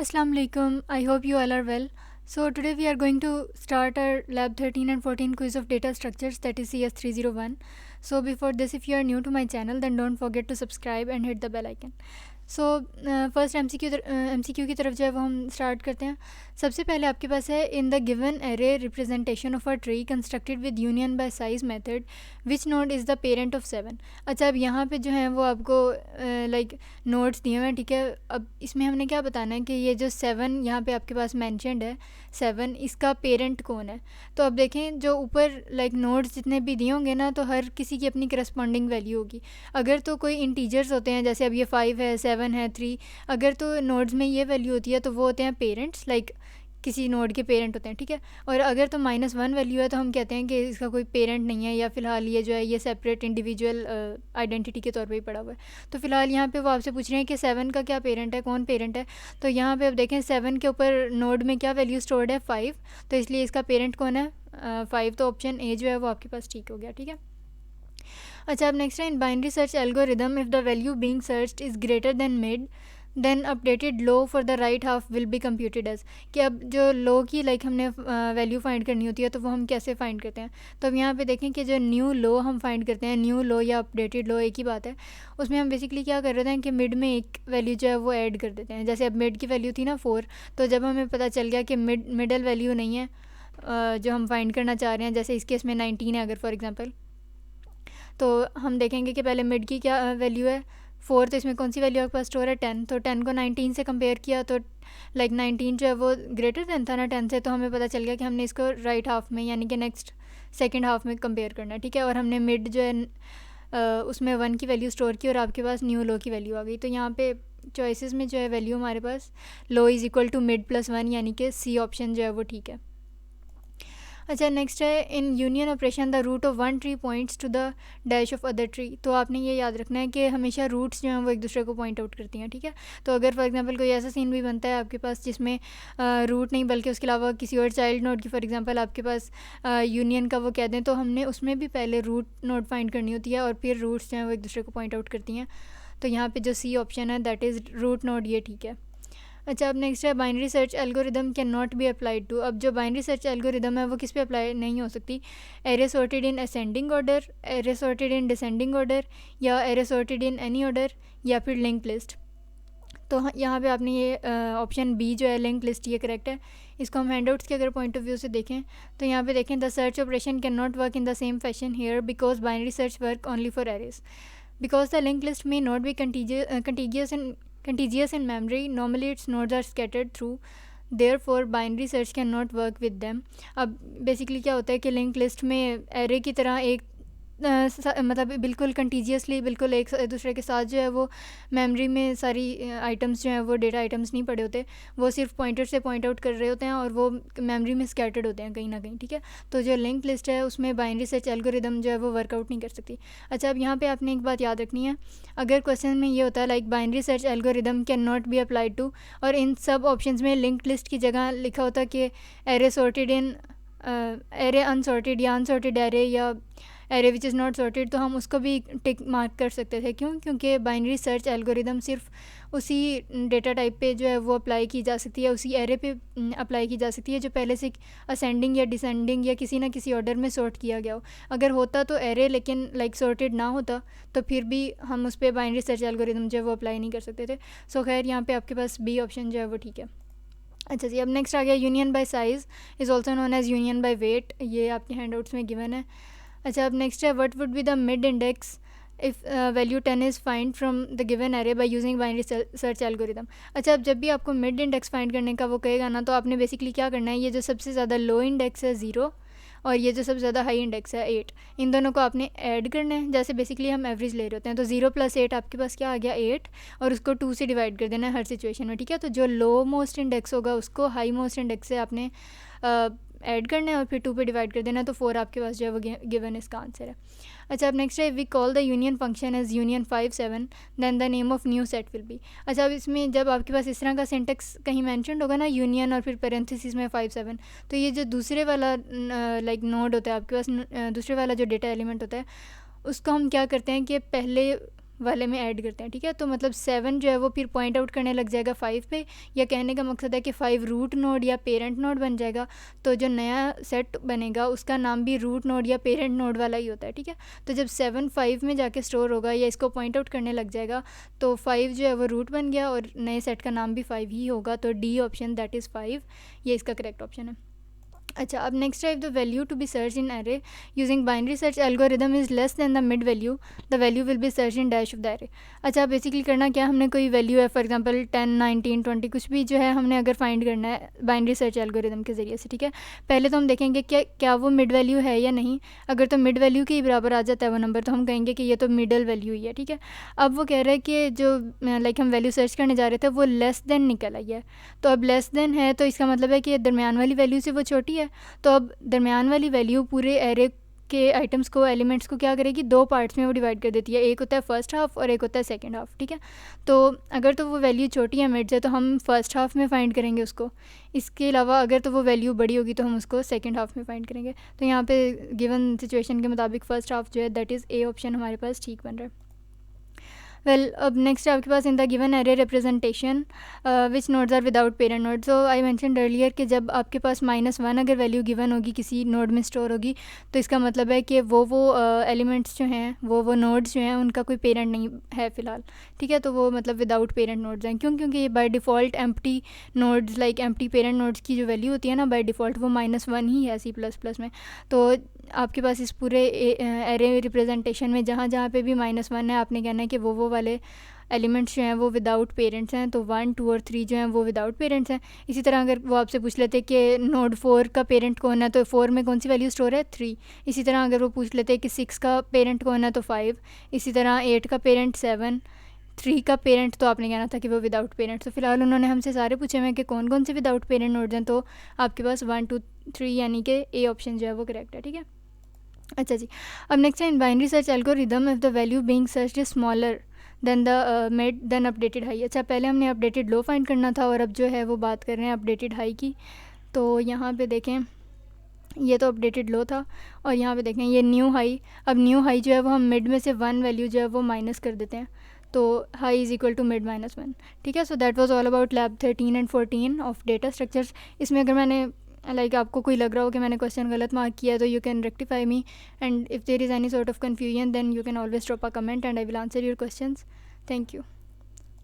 Assalamu alaikum. I hope you all are well. So today we are going to start our lab 13 and 14 quiz of data structures, that is CS301. So before this, if you are new to my channel, then don't forget to subscribe and hit the bell icon. So first MCQ की तरफ जो है वो हम start करते हैं. सबसे पहले आपके पास है इन the given array representation of a tree constructed with union bye size method which node is the parent of 7. अच्छा, अब यहाँ पे जो है वो आपको लाइक नोड्स दिए हुए हैं, ठीक है. अब इसमें हमने क्या बताना है कि ये जो 7 यहाँ पे आपके पास मैंशनड है, 7 इसका पेरेंट कौन है. तो अब देखें जो ऊपर लाइक नोड्स जितने भी दिए होंगे ना, तो हर किसी की अपनी करस्पॉन्डिंग वैल्यू होगी. अगर तो कोई इंटीजर्स होते हैं, जैसे अब ये 5 है, 7 है, 3, अगर तो नोड्स में ये वैल्यू होती है तो वो होते हैं पेरेंट्स, लाइक किसी नोड के पेरेंट होते हैं, ठीक है. और अगर तो -1 वैल्यू है तो हम कहते हैं कि इसका कोई पेरेंट नहीं है, या फ़िलहाल ये जो है ये सेपरेट इंडिविजुअल आइडेंटिटी के तौर पे ही पड़ा हुआ है. तो फ़िलहाल यहाँ पे वो आपसे पूछ रहे हैं कि 7 का क्या पेरेंट है, कौन पेरेंट है. तो यहाँ पे अब देखें 7 के ऊपर नोड में क्या वैल्यू स्टोर्ड है, 5, तो इसलिए इसका पेरेंट कौन है, 5. तो ऑप्शन ए जो है वो आपके पास ठीक हो गया, ठीक है. अच्छा, अब नेक्स्ट है in binary search algorithm if the value being searched is greater than mid then updated low for the right half will be computed as. कि अब जो लो की लाइक हमने वैल्यू फाइंड करनी होती है तो वो हम कैसे फाइंड करते हैं. तो अब यहाँ पे देखें कि जो न्यू लो हम फाइंड करते हैं, न्यू लो या अपडेटेड लो एक ही बात है. उसमें हम बेसिकली क्या कर रहे हैं कि मिड में एक वैल्यू जो है वो ऐड कर देते हैं. जैसे अब मिड की वैल्यू थी ना 4, तो जब हमें पता चल गया कि मिडल वैल्यू नहीं है जो हम फाइंड करना चाह रहे हैं, जैसे इस केस में 19 है अगर फॉर एग्जांपल, तो हम देखेंगे कि पहले मिड की क्या वैल्यू है 4, तो इसमें कौन सी वैल्यू आपके पास स्टोर है 10. तो 10 को 19 से कंपेयर किया तो लाइक 19 जो है वो ग्रेटर देन था ना 10 से, तो हमें पता चल गया कि हमने इसको राइट हाफ में यानी कि नेक्स्ट सेकंड हाफ में कंपेयर करना है, ठीक है. और हमने मिड जो है उसमें 1 की वैल्यू स्टोर की और आपके पास न्यू लो की वैल्यू आ गई. तो यहाँ पे चॉइसेस में जो है वैल्यू हमारे पास low is equal to mid plus 1, यानी कि सी ऑप्शन जो है वो ठीक है. अच्छा, नेक्स्ट है in union operation the root of one tree points to the dash of other tree. तो आपने ये याद रखना है कि हमेशा रूट्स जो हैं वो एक दूसरे को पॉइंट आउट करती हैं, ठीक है. तो अगर फॉर एग्जांपल कोई ऐसा सीन भी बनता है आपके पास जिसमें रूट नहीं बल्कि उसके अलावा किसी और चाइल्ड नोड की फॉर एग्जांपल आपके पास यूनियन का वो कह दें, तो हमने उसमें भी पहले रूट नोड फाइंड करनी होती है और फिर रूट्स जो हैं वो एक दूसरे को पॉइंट आउट करती हैं. तो यहाँ पर जो सी ऑप्शन है दैट इज़ रूट नोड, ये ठीक है. अच्छा, अब नेक्स्ट है binary search algorithm can not be applied to. अब जो बाइनरी सर्च एल्गोरिदम है वो किस पे अप्लाई नहीं हो सकती. Array sorted in ascending order, array sorted in descending order, या array sorted in any order, या फिर लिंक्ड लिस्ट. तो यहाँ पे आपने ये ऑप्शन बी जो है लिंक्ड लिस्ट, ये करेक्ट है. इसको हम हैंडआउट्स के अगर पॉइंट ऑफ व्यू से देखें तो यहाँ पे देखें the search operation can not work in the same fashion here because binary search work only for arrays. Because the linked list may not be contiguous in memory, normally its nodes are scattered through, therefore binary search cannot work with them. अब basically क्या होता है कि link list में array की तरह एक मतलब बिल्कुल कंटीजियसली बिल्कुल एक दूसरे के साथ जो है वो मेमोरी में सारी आइटम्स जो हैं वो डेटा आइटम्स नहीं पड़े होते, वो सिर्फ पॉइंटर से पॉइंट आउट कर रहे होते हैं और वो मेमोरी में स्कैटर्ड होते हैं कहीं ना कहीं, ठीक है. तो जो लिंक लिस्ट है उसमें बाइनरी सर्च एल्गोरिदम जो है वो वर्कआउट नहीं कर सकती. अच्छा, अब यहाँ पे आपने एक बात याद रखनी है. अगर क्वेश्चन में ये होता है like binary search algorithm can not be applied to, और इन सब ऑप्शंस में लिंक्ड लिस्ट की जगह लिखा होता कि एरे सॉर्टेड इन एरे अनसॉर्टेड या अनसॉर्टेड एरे या array which is not sorted, तो हम उसको भी टिक मार्क कर सकते थे. क्यों? क्योंकि बाइनरी सर्च एल्गोरिदम सिर्फ उसी डेटा टाइप पे जो है वो अप्लाई की जा सकती है, उसी एरे पे अप्लाई की जा सकती है जो पहले से असेंडिंग या डिसेंडिंग या किसी ना किसी ऑर्डर में सॉर्ट किया गया हो. अगर होता तो एरे लेकिन लाइक सॉर्टेड ना होता तो फिर भी हम उस पर बाइनरी सर्च एल्गोरिदम जो है वो अप्लाई नहीं कर सकते थे. सो खैर यहाँ पे आपके पास बी ऑप्शन जो है वो ठीक है. अच्छा जी, अब नेक्स्ट आ गया union by size is also known as union by weight. ये आपके हैंडआउट्स में गिवन है. अच्छा, अब नेक्स्ट है what would be the mid index if value 10 is find from the given array by using binary search algorithm. अच्छा, अब जब भी आपको मिड इंडेक्स फाइंड करने का वो कहेगा ना, तो आपने बेसिकली क्या करना है, ये जो सबसे ज़्यादा लो इंडेक्स है 0 और ये जो सबसे ज़्यादा हाई इंडेक्स है 8, इन दोनों को आपने ऐड करना है. जैसे बेसिकली हम एवरेज ले रहे होते हैं, तो 0 + 8 आपके पास क्या आ गया 8, और उसको 2 से डिवाइड कर देना है हर सिचुएशन में, ठीक है. तो जो लो मोस्ट इंडेक्स होगा उसको हाई मोस्ट इंडेक्स से आपने ऐड करना है और फिर 2 पे डिवाइड कर देना है, तो 4 आपके पास जो है वो गिवन इसका आंसर है. अच्छा, अब नेक्स्ट है we call the union function as union 5 7 then the name of new set will be. अच्छा, अब इसमें जब आपके पास इस तरह का सिंटेक्स कहीं मेंशन्ड होगा ना, यूनियन और फिर पैरेंथेसिस में 5 7, तो ये जो दूसरे वाला लाइक नोड होता है आपके पास, दूसरे वाला जो डेटा एलिमेंट होता है, उसको हम क्या करते हैं कि पहले वाले में ऐड करते हैं, ठीक है। तो मतलब 7 जो है वो फिर पॉइंट आउट करने लग जाएगा 5 पे, या कहने का मकसद है कि 5 रूट नोड या पेरेंट नोड बन जाएगा। तो जो नया सेट बनेगा उसका नाम भी रूट नोड या पेरेंट नोड वाला ही होता है, ठीक है। तो जब 7 5 में जाके स्टोर होगा या इसको पॉइंट आउट करने लग जाएगा तो 5 जो है वो रूट बन गया और नए सेट का नाम भी 5 ही होगा। तो डी ऑप्शन दैट इज़ 5 ये इसका करेक्ट ऑप्शन है। अच्छा, अब next type the value to be search in array using binary search algorithm is less than the mid value, the value will be search in dash of the array. अच्छा, basically करना क्या, हमने कोई value है for example 10 19 20 कुछ भी जो है हमने अगर फाइंड करना है बाइनरी सर्च एल्गोरिदम के ज़रिए से, ठीक है। पहले तो हम देखेंगे क्या वो मिड वैल्यू है या नहीं। अगर तो मिड वैल्यू के ही बराबर आ जाता है वो नंबर तो हम कहेंगे कि ये तो मिडल वैल्यू ही है, ठीक है। अब वो कह रहे हैं कि जो लाइक हम वैल्यू सर्च करने जा रहे थे वो लेस देन निकल आई है। तो अब लेस देन है तो इसका मतलब है कि दरमियान वाली वैल्यू से वो छोटी है। तो अब दरमियान वाली वैल्यू पूरे एरे के आइटम्स को एलिमेंट्स को क्या करेगी, दो पार्ट्स में वो डिवाइड कर देती है। एक होता है फर्स्ट हाफ और एक होता है सेकंड हाफ, ठीक है। तो अगर तो वो वैल्यू छोटी है मिड से तो हम फर्स्ट हाफ में फाइंड करेंगे उसको। इसके अलावा अगर तो वो वैल्यू बड़ी होगी तो हम उसको सेकंड हाफ में फाइंड करेंगे। तो यहाँ पे गिवन सिचुएशन के मुताबिक फर्स्ट हाफ जो है दैट इज़ ए ऑप्शन हमारे पास ठीक बन रहा है। वेल अब नेक्स्ट आपके पास in the given array representation which nodes are without parent node. So I mention earlier कि जब आपके पास -1 अगर वैल्यू गिवन होगी किसी नोड में स्टोर होगी तो इसका मतलब है कि वो एलिमेंट्स जो हैं वो नोड्स जो हैं उनका कोई पेरेंट नहीं है फ़िलहाल, ठीक है। तो वो मतलब विदाउट पेरेंट नोड्स हैं। क्योंकि ये by default empty nodes like empty parent nodes की जो वैल्यू होती है ना बाय डिफ़ॉल्ट वो -1 ही है C++ में। तो आपके पास इस पूरे एरे रिप्रेजेंटेशन में जहाँ जहाँ पे भी -1 है आपने कहना है कि वो वाले एलिमेंट्स जो हैं वो विदाउट पेरेंट्स हैं। तो 1 2 और 3 जो हैं वो विदाउट पेरेंट्स हैं। इसी तरह अगर वो आपसे पूछ लेते कि नोड 4 का पेरेंट कौन है तो 4 में कौन सी वैल्यू स्टोर है 3। इसी तरह अगर वो पूछ लेते कि 6 का पेरेंट कौन है तो 5। इसी तरह 8 का पेरेंट 7, 3 का पेरेंट तो आपने कहना था कि वो विदाउट पेरेंट। तो फिलहाल उन्होंने हमसे सारे पूछे हुए हैं कि कौन कौन से विदाउट पेरेंट नोड्स हैं। तो आपके पास 1 2 3 यानी कि ए ऑप्शन जो है वो करेक्ट है, ठीक है। अच्छा जी, अब नेक्स्ट है in binary search algorithm if the value being search is smaller than the mid then updated high. अच्छा, पहले हमने अपडेटेड लो फाइंड करना था और अब जो है वो बात कर रहे हैं अपडेटेड हाई की। तो यहाँ पे देखें ये तो अपडेटेड लो था और यहाँ पे देखें ये न्यू हाई। अब न्यू हाई जो है वो हम मिड में से 1 वैल्यू जो है वो माइनस कर देते हैं तो high is equal to mid -1, ठीक है। So that was all about lab 13 and 14 of data structures. इसमें अगर मैंने आपको कोई लग रहा हो कि मैंने क्वेश्चन गलत मार्क किया तो you can rectify me and if there is any sort of confusion then you can always drop a comment and I will answer your questions. Thank you.